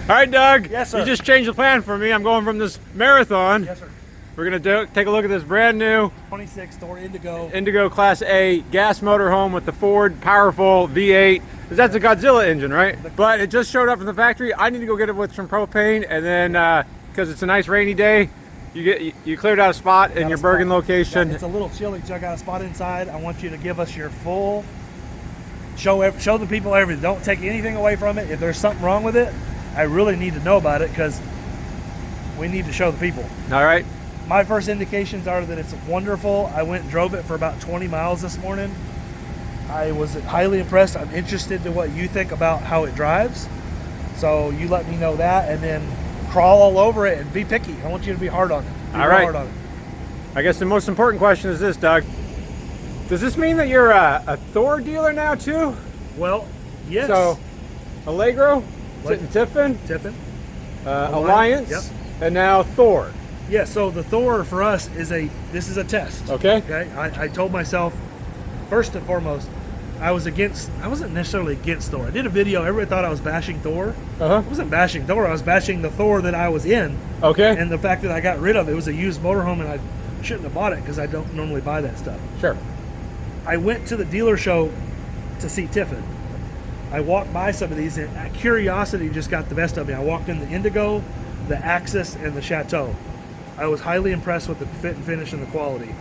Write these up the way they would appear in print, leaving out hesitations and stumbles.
All right, Doug. Yes, sir. You just changed the plan for me. I'm going from this marathon. Yes, sir. We're gonna take a look at this brand new 26 Thor Indigo. Indigo Class A gas motorhome with the Ford powerful V8. That's a Godzilla engine, right? But it just showed up from the factory. I need to go get it with some propane, and then because it's a nice rainy day, you cleared out a spot in your Bergen location. It's a little chilly, so I got a spot inside. I want you to give us your full show the people everything. Don't take anything away from it. If there's something wrong with it, I really need to know about it because we need to show the people. All right. My first indications are that it's wonderful. I went and drove it for about 20 miles this morning. I was highly impressed. I'm interested in what you think about how it drives. So you let me know that, and then crawl all over it and be picky. I want you to be hard on it. All right. Hard on it. I guess the most important question is this, Doug. Does this mean that you're a Thor dealer now too? Well, yes. So, Allegro, Tiffin, Alliance, yep. And now Thor. Yeah, so the Thor for us is this is a test. Okay. I told myself, first and foremost, I wasn't necessarily against Thor. I did a video, everybody thought I was bashing Thor. I wasn't bashing Thor, I was bashing the Thor that I was in. Okay. And the fact that I got rid of it was a used motorhome, and I shouldn't have bought it because I don't normally buy that stuff. Sure. I went to the dealer show to see Tiffin. I walked by some of these, and curiosity just got the best of me. I walked in the Indigo, the Axis, and the Chateau. I was highly impressed with the fit and finish and the quality.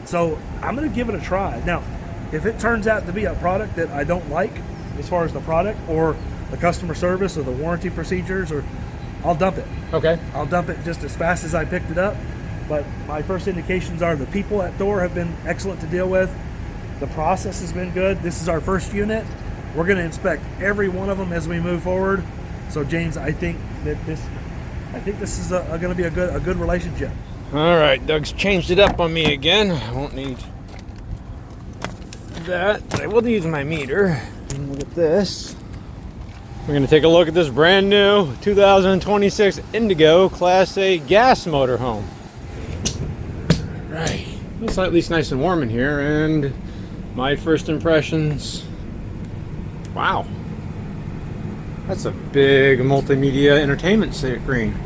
So I'm going to give it a try. Now, if it turns out to be a product that I don't like as far as the product or the customer service or the warranty procedures, I'll dump it. Okay. I'll dump it just as fast as I picked it up. But my first indications are the people at Thor have been excellent to deal with. The process has been good. This is our first unit. We're going to inspect every one of them as we move forward. So James, I think this is going to be a good relationship. All right, Doug's changed it up on me again. I won't need that, but I will use my meter. And look at this. We're going to take a look at this brand new 2026 Indigo Class A gas motorhome. Right. It's at least nice and warm in here, and my first impressions. Wow. That's a big multimedia entertainment screen.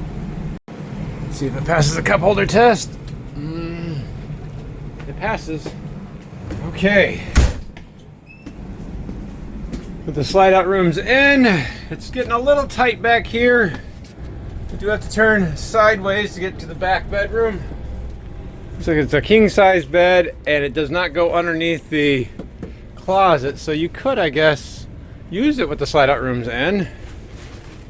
Let's see if it passes a cup holder test. It passes. Okay. With the slide out rooms in, it's getting a little tight back here. We do have to turn sideways to get to the back bedroom. So it's a king size bed, and it does not go underneath the closet, so you could, I guess, use it with the slide out rooms in.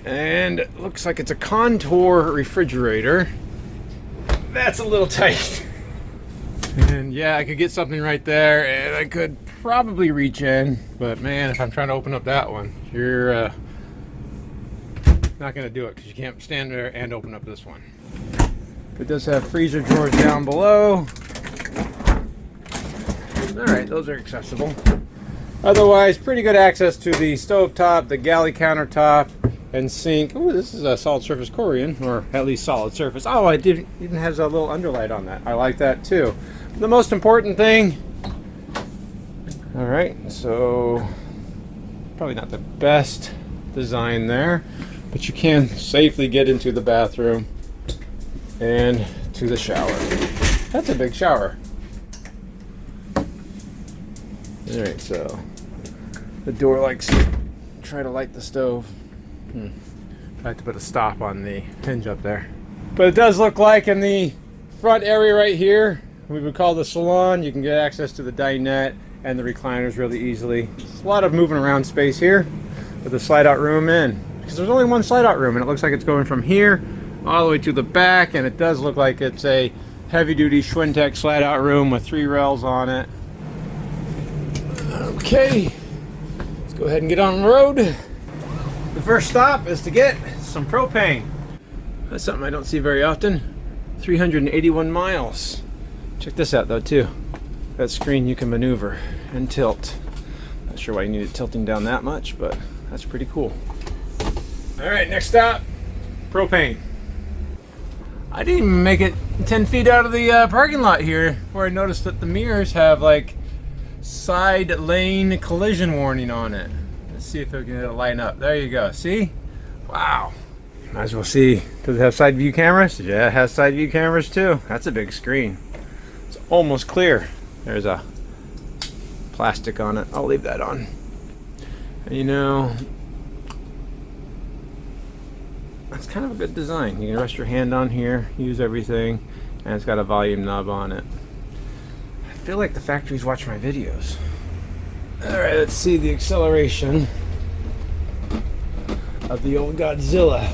And it looks like it's a contour refrigerator. That's a little tight. And yeah, I could get something right there, and I could probably reach in, but man, if I'm trying to open up that one, you're not gonna do it because you can't stand there and open up this one. It does have freezer drawers down below. All right, those are accessible. Otherwise, pretty good access to the stovetop, the galley countertop, and sink. Oh, this is a solid surface Corian, or at least solid surface. Oh, it even has a little underlight on that. I like that too. The most important thing. All right, so probably not the best design there, but you can safely get into the bathroom and to the shower. That's a big shower. All right, so the door likes to try to light the stove. I have to put a stop on the hinge up there. But it does look like in the front area right here, we would call the salon, you can get access to the dinette and the recliners really easily. There's a lot of moving around space here with the slide out room in. Because there's only one slide out room, and it looks like it's going from here all the way to the back, and it does look like it's a heavy duty Schwintek slide out room with 3 rails on it. Okay, let's go ahead and get on the road. The first stop is to get some propane. That's something I don't see very often. 381 miles. Check this out though too. That screen you can maneuver and tilt. Not sure why you need it tilting down that much, but that's pretty cool. All right, next stop, propane. I didn't even make it 10 feet out of the parking lot here where I noticed that the mirrors have like side lane collision warning on it. Let's see if we can line up. There you go. See? Wow. Might as well see. Does it have side view cameras? Yeah, it has side view cameras too. That's a big screen. It's almost clear. There's a plastic on it. I'll leave that on. And you know, that's kind of a good design. You can rest your hand on here, use everything, and it's got a volume knob on it. I feel like the factories watch my videos. Alright, let's see the acceleration of the old Godzilla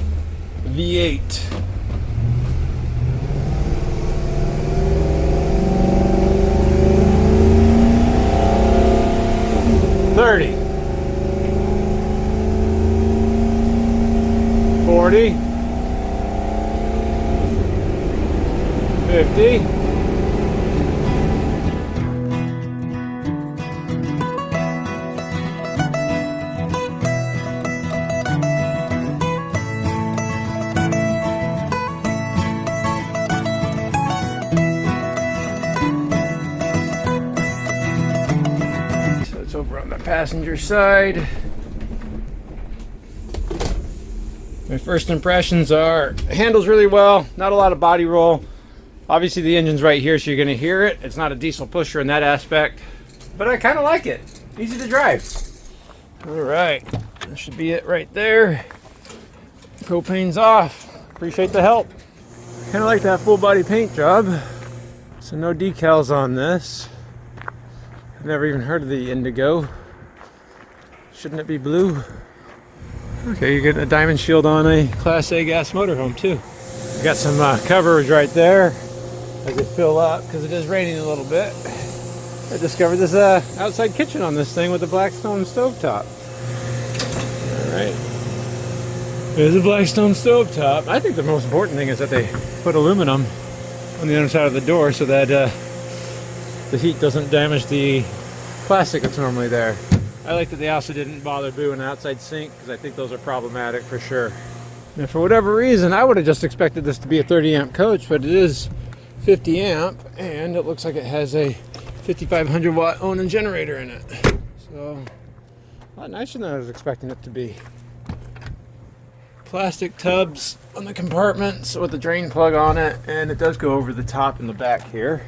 V8. $30, $40, $50. Over on the passenger side. My first impressions are it handles really well, not a lot of body roll. Obviously the engine's right here, so you're going to hear it. It's not a diesel pusher in that aspect, but I kind of like it. Easy to drive. All right, that should be it right there. Propane's off. Appreciate the help. Kind of like that full body paint job. So no decals on this. I've never even heard of the Indigo. Shouldn't it be blue? Okay, you're getting a diamond shield on a Class A gas motorhome too. You got some coverage right there as it fill up because it is raining a little bit. I discovered this outside kitchen on this thing with a Blackstone stovetop. All right, there's a Blackstone stovetop. I think the most important thing is that they put aluminum on the underside of the door so that the heat doesn't damage the plastic that's normally there. I like that they also didn't bother doing an outside sink because I think those are problematic for sure. And for whatever reason, I would have just expected this to be a 30 amp coach, but it is 50 amp and it looks like it has a 5500 watt Onan generator in it. So a lot nicer than I was expecting it to be. Plastic tubs on the compartments with a drain plug on it, and it does go over the top in the back here.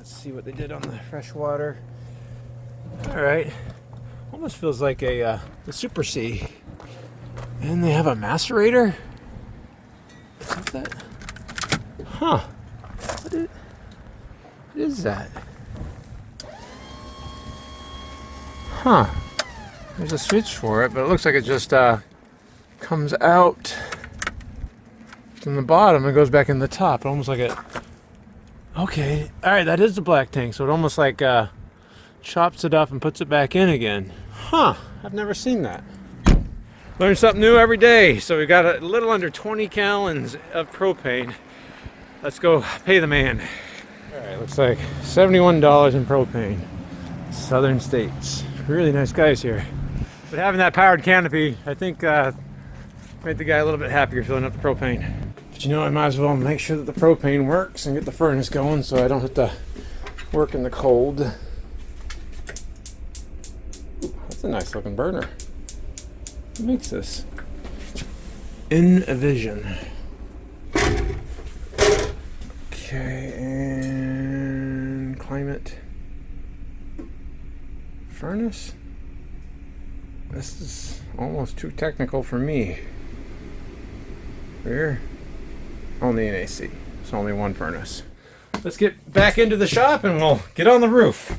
See what they did on the fresh water. All right, almost feels like the Super C. And they have a macerator. What's that? Huh? What is that? Huh? There's a switch for it, but it looks like it just comes out from the bottom and goes back in the top, almost like it. Okay, all right, that is the black tank, so it almost like chops it up and puts it back in again. Huh, I've never seen that. Learn something new every day. So we got a little under 20 gallons of propane. Let's go pay the man. All right, looks like $71 in propane. Southern States. Really nice guys here. But having that powered canopy, I think made the guy a little bit happier filling up the propane. But you know, I might as well make sure that the propane works and get the furnace going so I don't have to work in the cold. Ooh, that's a nice looking burner. What makes this? Envision. Okay, and climate. Furnace? This is almost too technical for me. Rear? Only an AC. It's only one furnace. Let's get back into the shop and we'll get on the roof.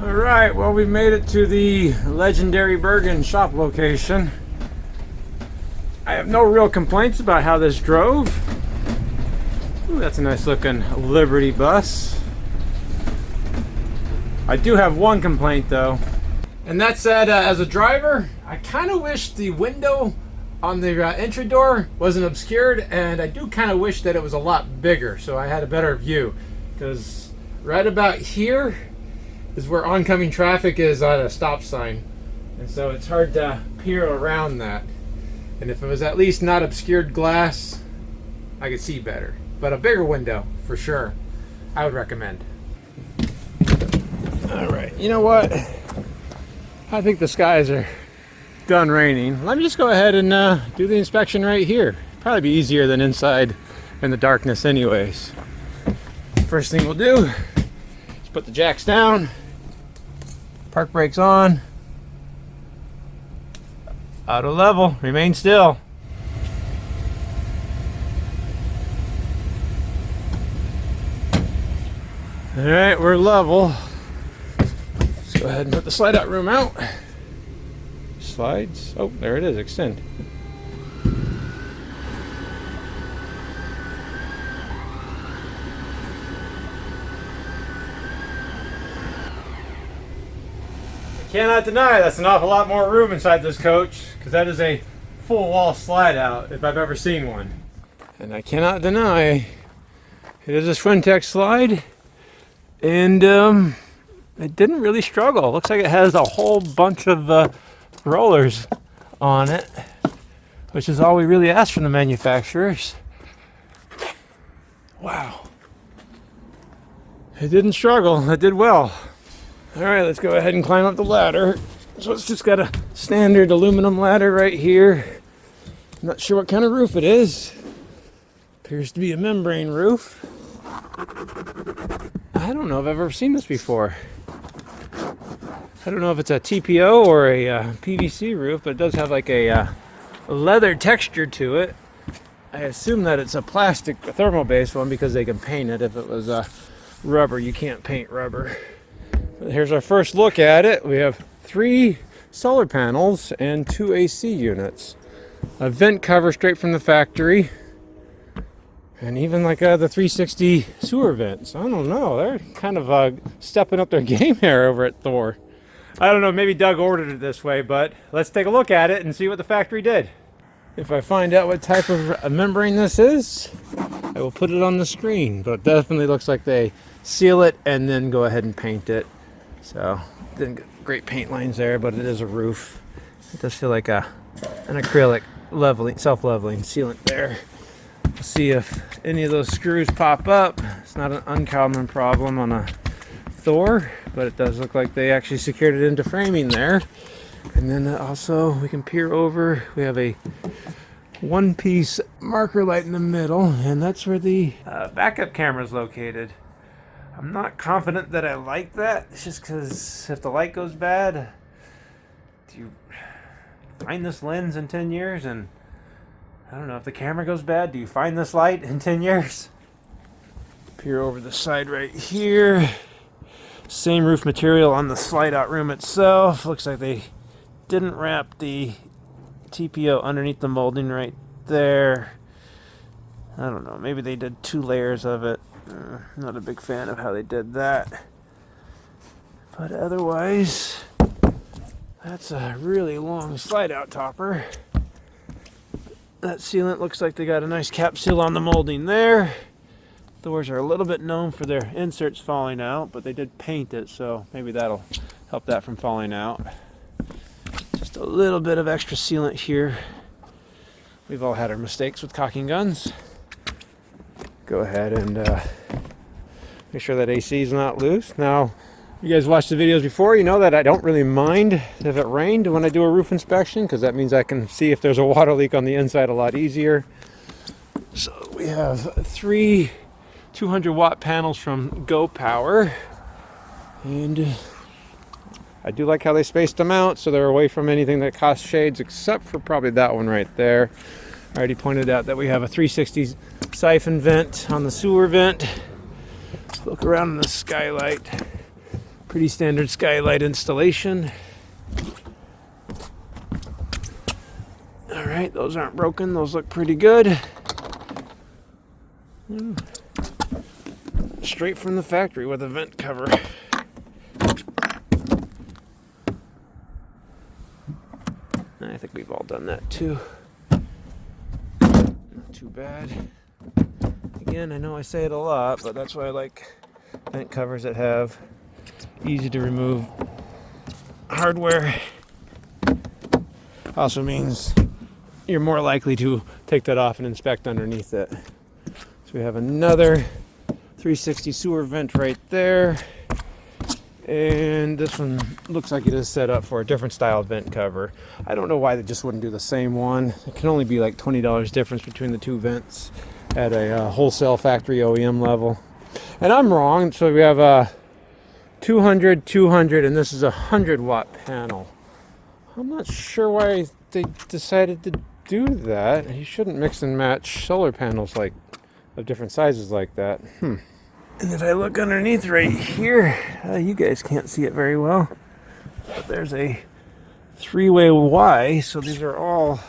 Alright, well, we made it to the legendary Bergen shop location. I have no real complaints about how this drove. Ooh, that's a nice looking Liberty bus. I do have one complaint though, and that's that as a driver, I kind of wish the window on the entry door wasn't obscured, and I do kind of wish that it was a lot bigger so I had a better view, because right about here is where oncoming traffic is on a stop sign, and so it's hard to peer around that. And if it was at least not obscured glass, I could see better. But a bigger window for sure I would recommend. All right, you know what, I think the skies are done raining. Let me just go ahead and do the inspection right here. Probably be easier than inside in the darkness anyways. First thing we'll do is put the jacks down, park brakes on, auto level, remain still. All right, we're level. Let's go ahead and put the slide out room out. Slides. Oh, there it is. Extend. I cannot deny that's an awful lot more room inside this coach, because that is a full wall slide out if I've ever seen one. And I cannot deny it is a Schwintek slide, and it didn't really struggle. Looks like it has a whole bunch of rollers on it, which is all we really asked from the manufacturers. Wow. It didn't struggle. It did well. All right, let's go ahead and climb up the ladder. So it's just got a standard aluminum ladder right here. I'm not sure what kind of roof it is. Appears to be a membrane roof. I don't know if I've ever seen this before. I don't know if it's a TPO or a PVC roof, but it does have like a leather texture to it. I assume that it's a plastic, a thermal-based one, because they can paint it. If it was rubber, you can't paint rubber. But here's our first look at it. We have 3 solar panels and 2 AC units. A vent cover straight from the factory. And even like the 360 sewer vents. I don't know, they're kind of stepping up their game here over at Thor. I don't know, maybe Doug ordered it this way, but let's take a look at it and see what the factory did. If I find out what type of membrane this is, I will put it on the screen. But it definitely looks like they seal it and then go ahead and paint it. So, didn't get great paint lines there, but it is a roof. It does feel like an acrylic leveling, self-leveling sealant there. We'll see if any of those screws pop up. It's not an uncommon problem on a Thor, but it does look like they actually secured it into framing there. And then also we can peer over. We have a one-piece marker light in the middle, and that's where the backup camera is located. I'm not confident that I like that. It's just because if the light goes bad, do you find this lens in 10 years? And I don't know, if the camera goes bad, do you find this light in 10 years? Peer over the side right here. Same roof material on the slide out room itself. Looks like they didn't wrap the TPO underneath the molding right there. I don't know, maybe they did 2 layers of it. Not a big fan of how they did that. But otherwise, that's a really long slide out topper. That sealant looks like they got a nice cap seal on the molding there. Thors are a little bit known for their inserts falling out, but they did paint it, so maybe that'll help that from falling out. Just a little bit of extra sealant here. We've all had our mistakes with cocking guns. Go ahead and make sure that AC is not loose. Now, you guys watched the videos before, you know that I don't really mind if it rained when I do a roof inspection, because that means I can see if there's a water leak on the inside a lot easier. So we have 3 200-watt panels from Go Power, and I do like how they spaced them out so they're away from anything that costs shades, except for probably that one right there. I already pointed out that we have a 360 siphon vent on the sewer vent. Let's look around in the skylight. Pretty standard skylight installation. All right, those aren't broken. Those look pretty good. Straight from the factory with a vent cover. I think we've all done that too. too bad. Again, I know I say it a lot, but that's why I like vent covers that have easy to remove hardware. Also means you're more likely to take that off and inspect underneath it. So we have another 360 sewer vent right there. And this one looks like it is set up for a different style vent cover. I don't know why they just wouldn't do the same one. It can only be like $20 difference between the two vents at a wholesale factory OEM level. And I'm wrong, so we have a 200, 200, and this is a 100-watt panel. I'm not sure why they decided to do that. You shouldn't mix and match solar panels like of different sizes like that. And if I look underneath right here, you guys can't see it very well, but there's a three-way Y, so these are all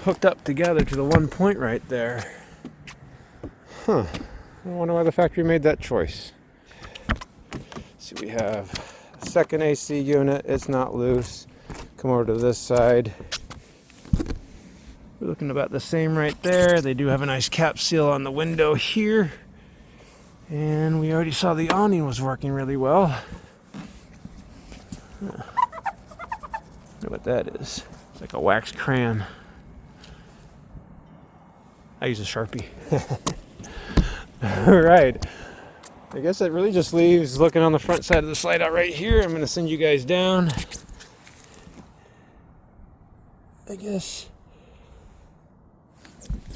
hooked up together to the one point right there. I wonder why the factory made that choice. So we have a second AC unit, it's not loose. Come over to this side. We're looking about the same right there. They do have a nice cap seal on the window here. And we already saw the awning was working really well. Wonder what that is. It's like a wax crayon. I use a Sharpie. All right. I guess it really just leaves looking on the front side of the slide out right here. I'm going to send you guys down. I guess.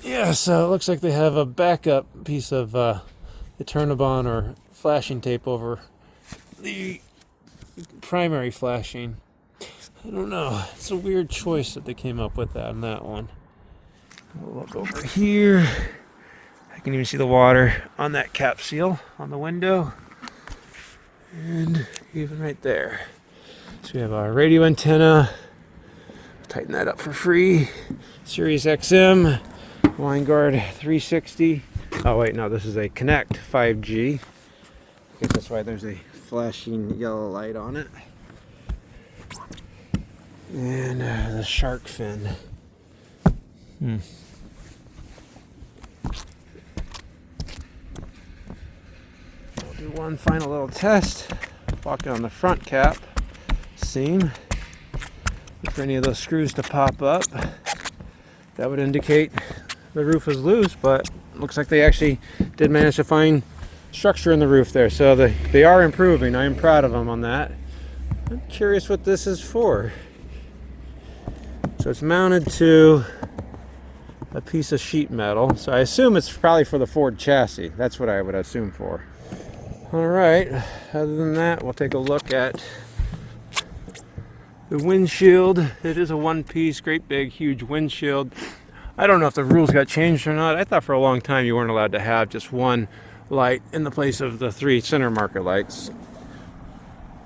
Yeah, so it looks like they have a backup piece of the Turnabon or flashing tape over the primary flashing. I don't know. It's a weird choice that they came up with on that one. We'll look over here. I can even see the water on that cap seal on the window. And even right there. So we have our radio antenna. Tighten that up for free. Sirius XM. Winegard 360. Oh wait, no, this is a Connect 5G. I guess that's why there's a flashing yellow light on it. And the shark fin. We'll do one final little test. Walk down the front cap seam. Look for any of those screws to pop up. That would indicate the roof is loose, but looks like they actually did manage to find structure in the roof there. So they are improving. I am proud of them on that. I'm curious what this is for. So it's mounted to a piece of sheet metal. So I assume it's probably for the Ford chassis. That's what I would assume for. All right. Other than that, we'll take a look at the windshield. It is a one-piece, great big, huge windshield. I don't know if the rules got changed or not. I thought for a long time you weren't allowed to have just one light in the place of the three center marker lights.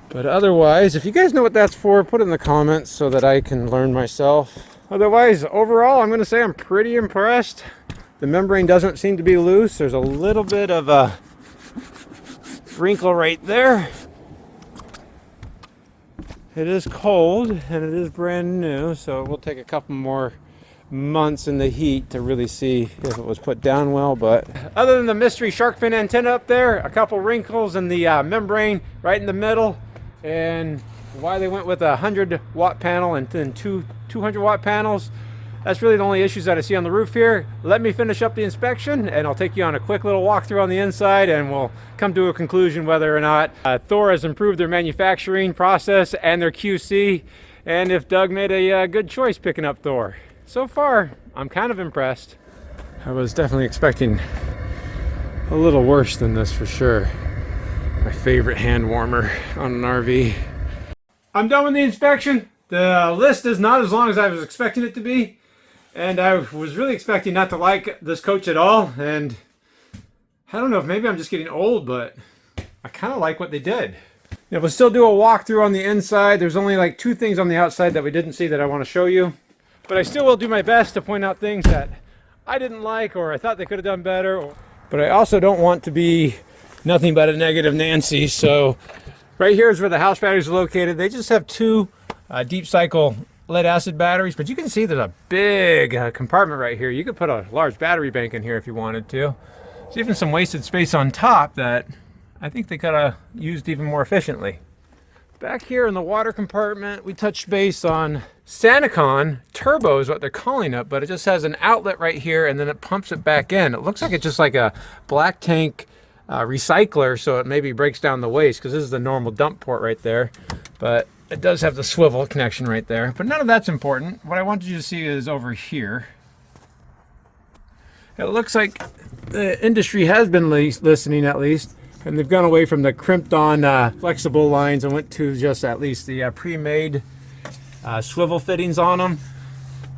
But otherwise, if you guys know what that's for, put it in the comments so that I can learn myself. Otherwise, overall, I'm going to say I'm pretty impressed. The membrane doesn't seem to be loose. There's a little bit of a wrinkle right there. It is cold and it is brand new, so it will take a couple more months in the heat to really see if it was put down well. But other than the mystery shark fin antenna up there, a couple wrinkles in the membrane right in the middle, and why they went with a 100-watt panel and then two 200-watt panels, that's really the only issues that I see on the roof here. Let me finish up the inspection and I'll take you on a quick little walkthrough on the inside, and we'll come to a conclusion whether or not Thor has improved their manufacturing process and their QC, and if Doug made a good choice picking up Thor. So far, I'm kind of impressed. I was definitely expecting a little worse than this for sure. My favorite hand warmer on an RV. I'm done with the inspection. The list is not as long as I was expecting it to be. And I was really expecting not to like this coach at all. And I don't know if maybe I'm just getting old, but I kind of like what they did. Yeah, we'll still do a walkthrough on the inside. There's only like 2 things on the outside that we didn't see that I want to show you. But I still will do my best to point out things that I didn't like or I thought they could have done better. But I also don't want to be nothing but a negative Nancy. So right here is where the house batteries are located. They just have 2 deep cycle lead acid batteries, but you can see there's a big compartment right here. You could put a large battery bank in here if you wanted to. There's even some wasted space on top that I think they could have used even more efficiently. Back here in the water compartment, we touched base on Sanacon Turbo is what they're calling it, but it just has an outlet right here and then it pumps it back in. It looks like it's just like a black tank recycler, so it maybe breaks down the waste, because this is the normal dump port right there. But it does have the swivel connection right there. But none of that's important. What I wanted you to see is over here. It looks like the industry has been listening at least, and they've gone away from the crimped on flexible lines and went to just at least the pre-made swivel fittings on them,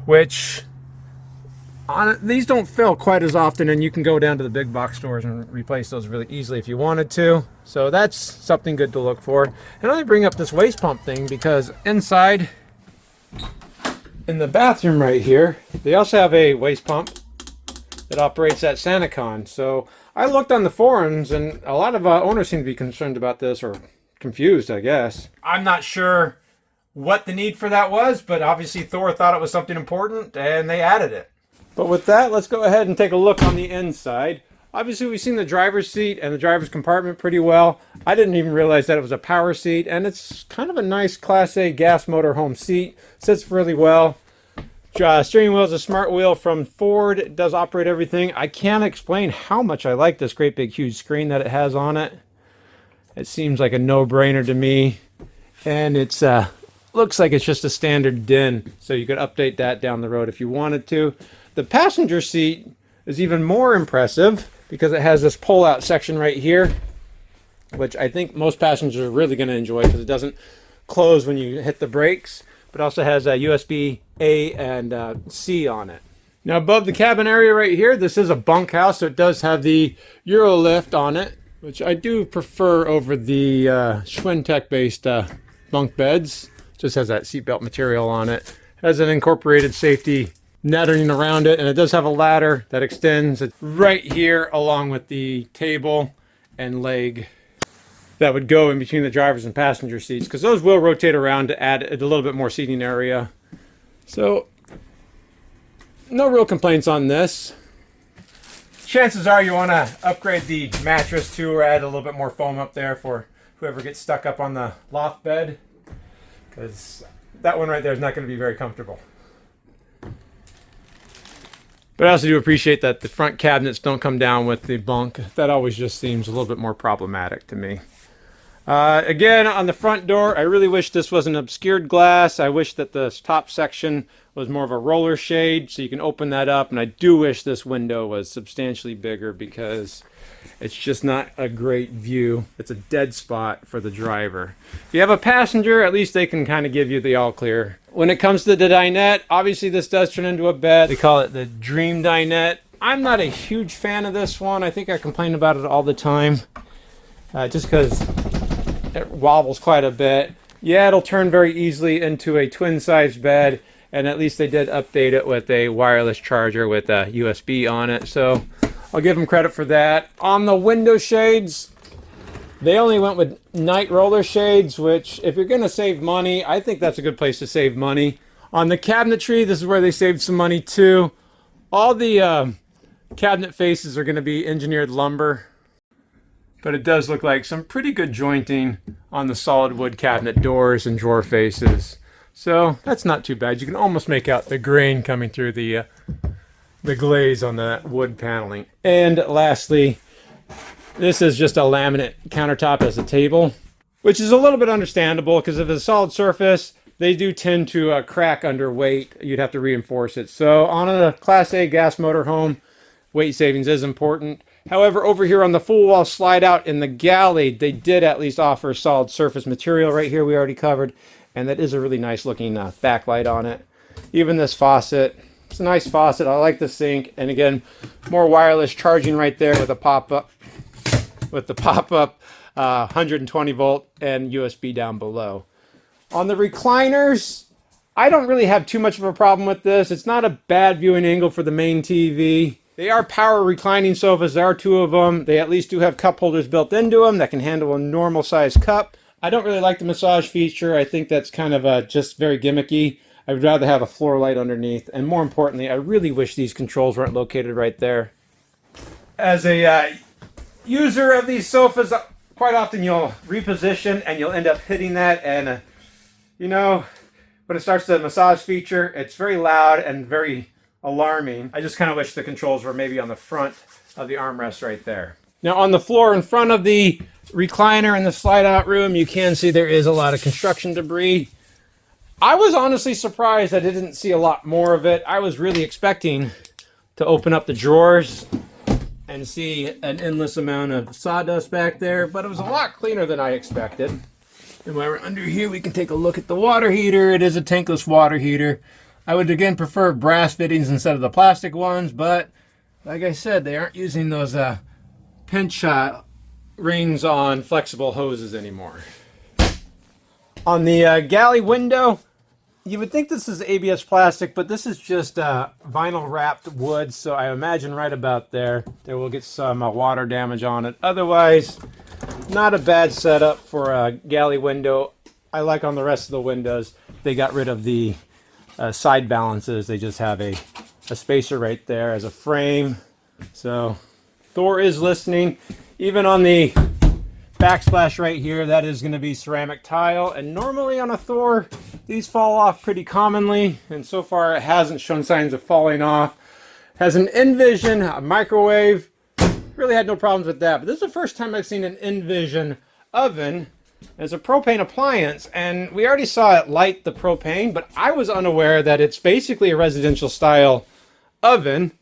which these don't fail quite as often, and you can go down to the big box stores and replace those really easily if you wanted to. So that's something good to look for. And I bring up this waste pump thing because inside in the bathroom right here, they also have a waste pump that operates at Sanacon. So I looked on the forums, and a lot of owners seem to be concerned about this, or confused, I guess. I'm not sure what the need for that was, but obviously Thor thought it was something important and they added it. But with that, let's go ahead and take a look on the inside. Obviously, we've seen the driver's seat and the driver's compartment pretty well. I didn't even realize that it was a power seat, and it's kind of a nice Class A gas motorhome seat. Sits really well. Steering wheel is a smart wheel from Ford. It does operate everything. I can't explain how much I like this great big huge screen that it has on it. It seems like a no-brainer to me. And it's looks like it's just a standard DIN, so you could update that down the road if you wanted to. The passenger seat is even more impressive because it has this pull-out section right here, which I think most passengers are really going to enjoy because it doesn't close when you hit the brakes, but also has a USB A and C on it. Now above the cabin area right here, this is a bunkhouse, so it does have the Eurolift on it, which I do prefer over the Schwintek based bunk beds. Just has that seatbelt material on it. Has an incorporated safety netting around it, and it does have a ladder that extends right here along with the table and leg that would go in between the driver's and passenger seats, because those will rotate around to add a little bit more seating area. So no real complaints on this. Chances are you want to upgrade the mattress too, or add a little bit more foam up there for whoever gets stuck up on the loft bed, because that one right there is not going to be very comfortable. But I also do appreciate that the front cabinets don't come down with the bunk. That always just seems a little bit more problematic to me. Again, on the front door, I really wish this was an obscured glass. I wish that the top section was more of a roller shade, so you can open that up. And I do wish this window was substantially bigger because it's just not a great view. It's a dead spot for the driver. If you have a passenger, at least they can kind of give you the all clear. When it comes to the dinette, obviously this does turn into a bed. They call it the Dream Dinette. I'm not a huge fan of this one. I think I complain about it all the time, just because it wobbles quite a bit. Yeah, it'll turn very easily into a twin-sized bed, and at least they did update it with a wireless charger with a USB on it, so I'll give them credit for that. On the window shades, they only went with night roller shades, which if you're going to save money, I think that's a good place to save money. On the cabinetry, this is where they saved some money too. All the cabinet faces are going to be engineered lumber, but it does look like some pretty good jointing on the solid wood cabinet doors and drawer faces. So that's not too bad. You can almost make out the grain coming through the glaze on the wood paneling. And lastly, this is just a laminate countertop as a table, which is a little bit understandable because if it's a solid surface, they do tend to crack under weight. You'd have to reinforce it. So on a Class A gas motorhome, weight savings is important. However, over here on the full wall slide out in the galley, they did at least offer solid surface material right here we already covered, and that is a really nice looking backlight on it. Even this faucet, it's a nice faucet. I like the sink, and again, more wireless charging right there with a pop-up, 120 volt and USB down below. On the recliners, I don't really have too much of a problem with this. It's not a bad viewing angle for the main TV. They are power reclining sofas. There are two of them. They at least do have cup holders built into them that can handle a normal size cup. I don't really like the massage feature. I think that's kind of just very gimmicky. I'd rather have a floor light underneath. And more importantly, I really wish these controls weren't located right there. As a user of these sofas, quite often you'll reposition and you'll end up hitting that. And, you know, when it starts the massage feature, it's very loud and very alarming. I just kind of wish the controls were maybe on the front of the armrest right there. Now on the floor in front of the recliner in the slide out room, you can see there is a lot of construction debris. I was honestly surprised I didn't see a lot more of it. I was really expecting to open up the drawers and see an endless amount of sawdust back there, but it was a lot cleaner than I expected. And while we're under here, we can take a look at the water heater. It is a tankless water heater. I would again prefer brass fittings instead of the plastic ones, but like I said, they aren't using those pinch rings on flexible hoses anymore. On the galley window, you would think this is ABS plastic, but this is just vinyl wrapped wood, so I imagine right about there will get some water damage on it. Otherwise, not a bad setup for a galley window. I like on the rest of the windows, they got rid of the side balances. They just have a spacer right there as a frame. So Thor is listening. Even on the backsplash right here, that is going to be ceramic tile. And normally on a Thor, these fall off pretty commonly. And so far it hasn't shown signs of falling off. Has an Envision, a microwave. Really had no problems with that. But this is the first time I've seen an Envision oven as a propane appliance. And we already saw it light the propane, but I was unaware that it's basically a residential style oven.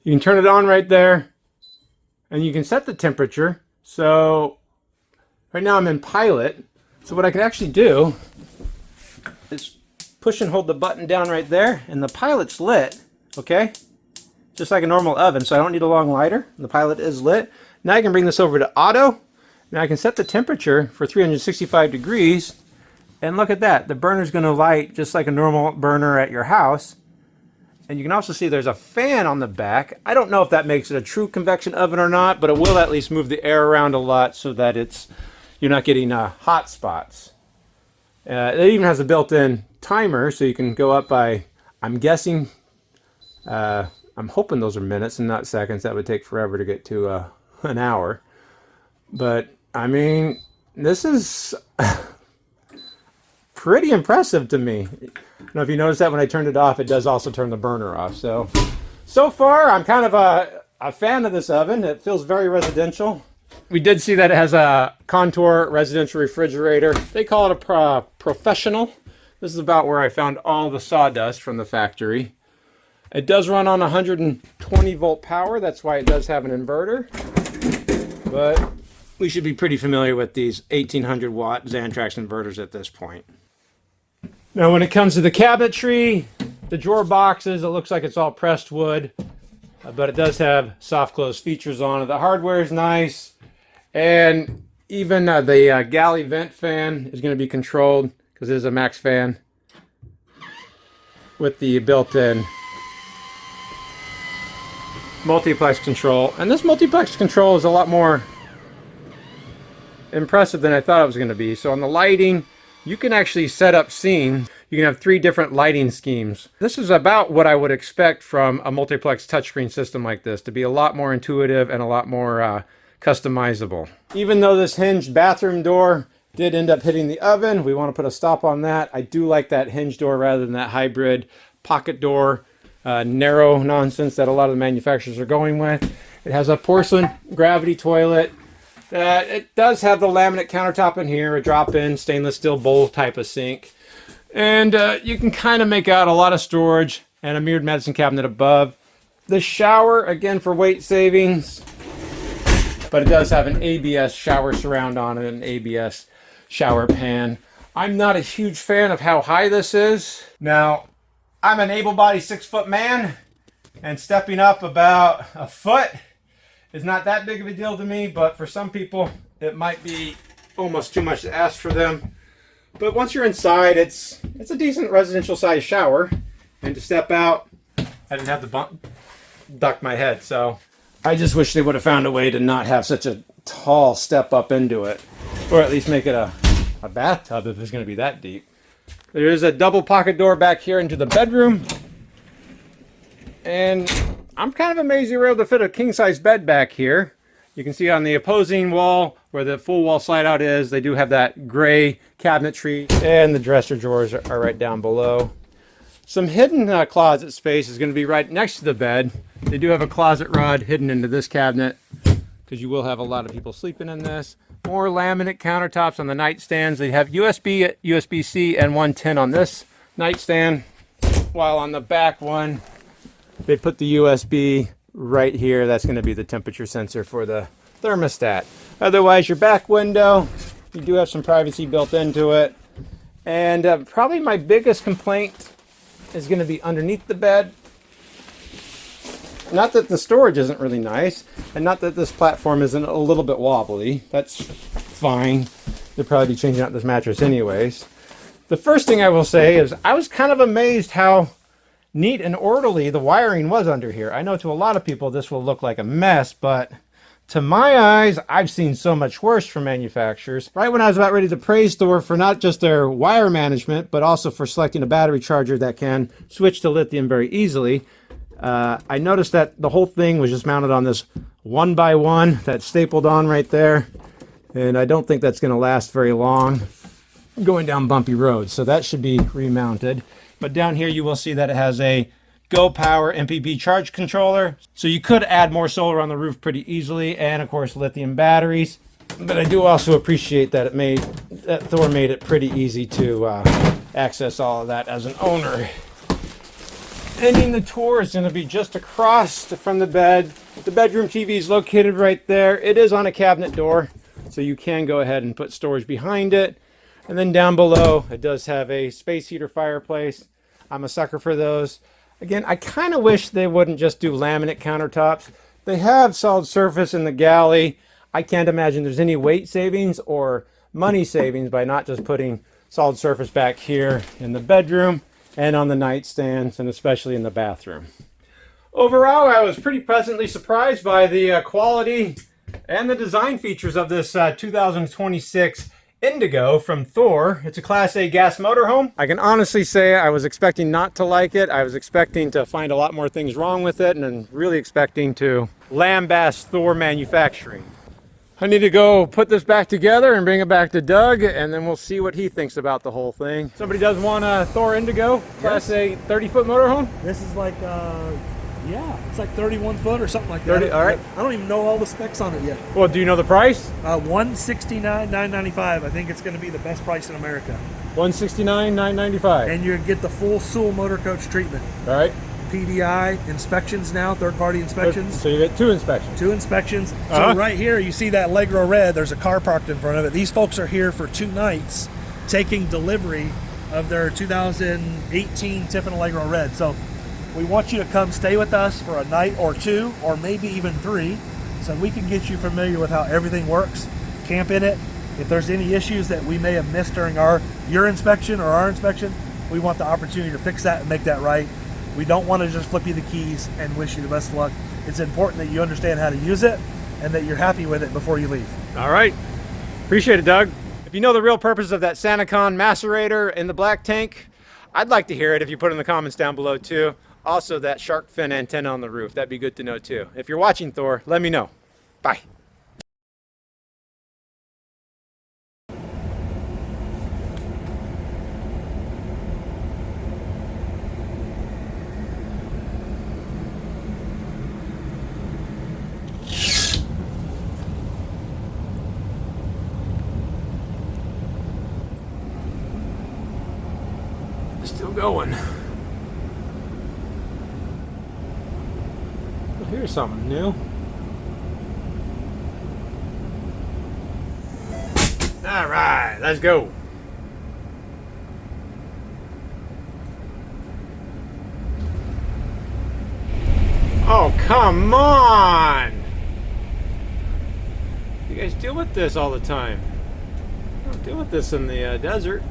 You can turn it on right there and you can set the temperature. So right now I'm in pilot. So what I can actually do is push and hold the button down right there and the pilot's lit, okay? Just like a normal oven, so I don't need a long lighter. The pilot is lit. Now I can bring this over to auto. Now I can set the temperature for 365 degrees. And look at that, the burner's gonna light just like a normal burner at your house. And you can also see there's a fan on the back. I don't know if that makes it a true convection oven or not, but it will at least move the air around a lot so that you're not getting hot spots. It even has a built-in timer, so you can go up by, I'm guessing, I'm hoping those are minutes and not seconds. That would take forever to get to an hour. But, I mean, this is pretty impressive to me. I don't know if you noticed that when I turned it off, it does also turn the burner off. So far, I'm kind of a fan of this oven. It feels very residential. We did see that it has a Contour residential refrigerator. They call it a professional. This is about where I found all the sawdust from the factory. It does run on 120 volt power. That's why it does have an inverter. But we should be pretty familiar with these 1800 watt Xantrax inverters at this point. Now when it comes to the cabinetry, the drawer boxes, it looks like it's all pressed wood. But it does have soft close features on it. The hardware is nice. And even the galley vent fan is going to be controlled because it is a max fan with the built-in multiplex control. And this multiplex control is a lot more impressive than I thought it was going to be. So on the lighting, you can actually set up scenes. You can have 3 different lighting schemes. This is about what I would expect from a multiplex touchscreen system like this, to be a lot more intuitive and a lot more customizable. Even though this hinged bathroom door did end up hitting the oven, we want to put a stop on that. I do like that hinge door rather than that hybrid pocket door, narrow nonsense that a lot of the manufacturers are going with. It has a porcelain gravity toilet. It does have the laminate countertop in here, a drop-in stainless steel bowl type of sink. And you can kind of make out a lot of storage and a mirrored medicine cabinet above. The shower, again for weight savings, but it does have an ABS shower surround on it, an ABS shower pan. I'm not a huge fan of how high this is. Now, I'm an able-bodied 6-foot man, and stepping up about a foot is not that big of a deal to me, but for some people, it might be almost too much to ask for them. But once you're inside, it's a decent residential size shower. And to step out, I didn't have to duck my head, so I just wish they would have found a way to not have such a tall step up into it, or at least make it a bathtub if it's going to be that deep. There is a double pocket door back here into the bedroom. And I'm kind of amazed you were able to fit a king-size bed back here. You can see on the opposing wall where the full wall slide out is, they do have that gray cabinetry, and the dresser drawers are right down below. Some hidden closet space is going to be right next to the bed. They do have a closet rod hidden into this cabinet because you will have a lot of people sleeping in this. More laminate countertops on the nightstands. They have USB, USB-C, and 110 on this nightstand, while on the back one, they put the USB right here. That's going to be the temperature sensor for the thermostat. Otherwise, your back window, you do have some privacy built into it. And probably my biggest complaint is going to be underneath the bed. Not that the storage isn't really nice, and not that this platform isn't a little bit wobbly. That's fine. They'll probably be changing out this mattress anyways. The first thing I will say is I was kind of amazed how neat and orderly the wiring was under here. I know to a lot of people this will look like a mess, but to my eyes, I've seen so much worse from manufacturers. Right when I was about ready to praise Thor for not just their wire management, but also for selecting a battery charger that can switch to lithium very easily, I noticed that the whole thing was just mounted on this 1x1 that's stapled on right there. And I don't think that's going to last very long going down bumpy roads. So that should be remounted. But down here you will see that it has a Go Power MPP charge controller. So you could add more solar on the roof pretty easily, and of course lithium batteries. But I do also appreciate that Thor made it pretty easy to access all of that as an owner. Ending the tour is going to be just across from the bed. The bedroom TV is located right there. It is on a cabinet door, so you can go ahead and put storage behind it. And then down below, it does have a space heater fireplace. I'm a sucker for those. Again, I kind of wish they wouldn't just do laminate countertops. They have solid surface in the galley. I can't imagine there's any weight savings or money savings by not just putting solid surface back here in the bedroom and on the nightstands, and especially in the bathroom. Overall, I was pretty pleasantly surprised by the quality and the design features of this 2026 Indigo from Thor. It's a Class A gas motorhome. I can honestly say I was expecting not to like it. I was expecting to find a lot more things wrong with it, and I'm really expecting to lambaste Thor manufacturing. I need to go put this back together and bring it back to Doug, and then we'll see what he thinks about the whole thing. Somebody does want a Thor Indigo, Class A 30-foot motorhome? This is like, yeah, it's like 31 foot or something like that. 30, all right. I don't even know all the specs on it yet. Well, do you know the price? $169,995. I think it's going to be the best price in America. $169,995. And you get the full Sewell Motor Coach treatment. All right. PDI inspections now, third-party inspections. So you get 2 inspections. 2 inspections. So right here, you see that Allegro Red. There's a car parked in front of it. These folks are here for 2 nights taking delivery of their 2018 Tiffin Allegro Red. So we want you to come stay with us for a night or 2, or maybe even 3, so we can get you familiar with how everything works, camp in it. If there's any issues that we may have missed during your inspection or our inspection, we want the opportunity to fix that and make that right. We don't want to just flip you the keys and wish you the best of luck. It's important that you understand how to use it and that you're happy with it before you leave. All right. Appreciate it, Doug. If you know the real purpose of that SantaCon macerator in the black tank, I'd like to hear it if you put it in the comments down below too. Also, that shark fin antenna on the roof. That'd be good to know too. If you're watching Thor, let me know. Bye. Still going. Here's something new. All right, let's go. Oh, come on. You guys deal with this all the time. I don't deal with this in the desert.